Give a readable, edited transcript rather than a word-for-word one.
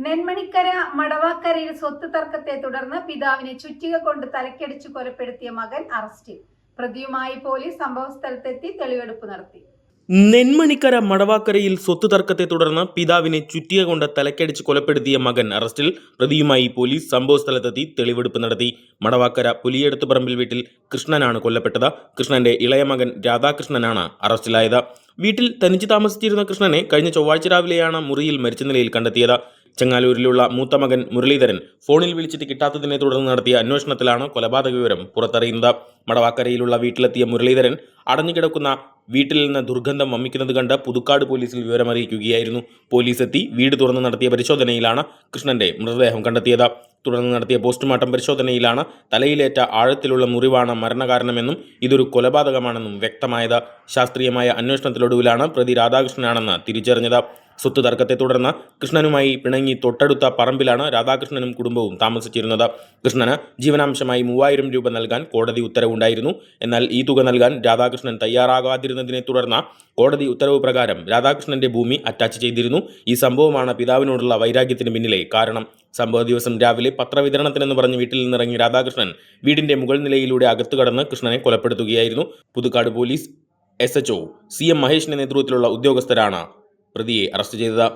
നെന്മണിക്കര മടവാക്കരയിൽ സ്വത്ത് തർക്കത്തെ തുടർന്ന് പിതാവിനെ ചുറ്റിക കൊണ്ട് തലക്കടിച്ചു കൊലപ്പെടുത്തിയ മകൻ അറസ്റ്റിൽ. പ്രതിയുമായി പോലീസ് സംഭവസ്ഥലത്തെത്തി തെളിവെടുപ്പ് നടത്തി. നെന്മണിക്കര മടവാക്കരയിൽ സ്വത്ത് തർക്കത്തെ തുടർന്ന് പിതാവിനെ ചുറ്റിക കൊണ്ട് തലക്കടിച്ച് കൊലപ്പെടുത്തിയ മകൻ അറസ്റ്റിൽ. പ്രതിയുമായി പോലീസ് സംഭവസ്ഥലത്തെത്തി തെളിവെടുപ്പ് നടത്തി. മടവാക്കര പുലിയെടുത്ത് പറമ്പിൽ വീട്ടിൽ കൃഷ്ണനാണ് കൊല്ലപ്പെട്ടത്. കൃഷ്ണന്റെ ഇളയ മകൻ രാധാകൃഷ്ണനാണ് അറസ്റ്റിലായത്. വീട്ടിൽ തനിച്ച് താമസിച്ചിരുന്ന കൃഷ്ണനെ കഴിഞ്ഞ ചൊവ്വാഴ്ച രാവിലെയാണ് മുറിയിൽ മരിച്ച നിലയിൽ കണ്ടെത്തിയത്. ചെങ്ങാലൂരിലുള്ള മൂത്ത മകൻ മുരളീധരൻ ഫോണിൽ വിളിച്ചിട്ട് കിട്ടാത്തതിനെ തുടർന്ന് നടത്തിയ അന്വേഷണത്തിലാണ് കൊലപാതക വിവരം പുറത്തറിയുന്നത്. മടവാക്കരയിലുള്ള വീട്ടിലെത്തിയ മുരളീധരൻ അടഞ്ഞുകിടക്കുന്ന വീട്ടിൽ നിന്ന് ദുർഗന്ധം വമിക്കുന്നത് കണ്ട് പുതുക്കാട് പോലീസിൽ വിവരമറിയിക്കുകയായിരുന്നു. പോലീസ് എത്തി വീട് തുറന്ന് നടത്തിയ പരിശോധനയിലാണ് കൃഷ്ണന്റെ മൃതദേഹം കണ്ടെത്തിയത്. തുടർന്ന് നടത്തിയ പോസ്റ്റ്മോർട്ടം പരിശോധനയിലാണ് തലയിലേറ്റ ആഴത്തിലുള്ള മുറിവാണ് മരണകാരണമെന്നും ഇതൊരു കൊലപാതകമാണെന്നും വ്യക്തമായത്. ശാസ്ത്രീയമായ അന്വേഷണത്തിലൊടുവിലാണ് പ്രതി രാധാകൃഷ്ണനാണെന്ന് തിരിച്ചറിഞ്ഞത്. സ്വത്ത് തർക്കത്തെ തുടർന്ന് കൃഷ്ണനുമായി പിണങ്ങി തൊട്ടടുത്ത പറമ്പിലാണ് രാധാകൃഷ്ണനും കുടുംബവും താമസിച്ചിരുന്നത്. കൃഷ്ണന് ജീവനാംശമായി 3000 രൂപ നൽകാൻ കോടതി ഉത്തരവുണ്ടായിരുന്നു. എന്നാൽ ഈ തുക നൽകാൻ രാധാകൃഷ്ണൻ തയ്യാറാകാതിരുന്നതിനെ തുടർന്ന് കോടതി ഉത്തരവ് പ്രകാരം രാധാകൃഷ്ണന്റെ ഭൂമി അറ്റാച്ച് ചെയ്തിരുന്നു. ഈ സംഭവമാണ് പിതാവിനോടുള്ള വൈരാഗ്യത്തിന് പിന്നിലെ കാരണം. സംഭവ ദിവസം രാവിലെ പത്രവിതരണത്തിനെന്ന് പറഞ്ഞ് വീട്ടിൽ നിന്നിറങ്ങി രാധാകൃഷ്ണൻ വീടിന്റെ മുകൾ നിലയിലൂടെ അകത്തു കടന്ന് കൃഷ്ണനെ കൊലപ്പെടുത്തുകയായിരുന്നു. പുതുക്കാട് പോലീസ് SHO CM മഹേഷിന്റെ നേതൃത്വത്തിലുള്ള ഉദ്യോഗസ്ഥരാണ് പ്രതിയെ അറസ്റ്റ് ചെയ്തത്.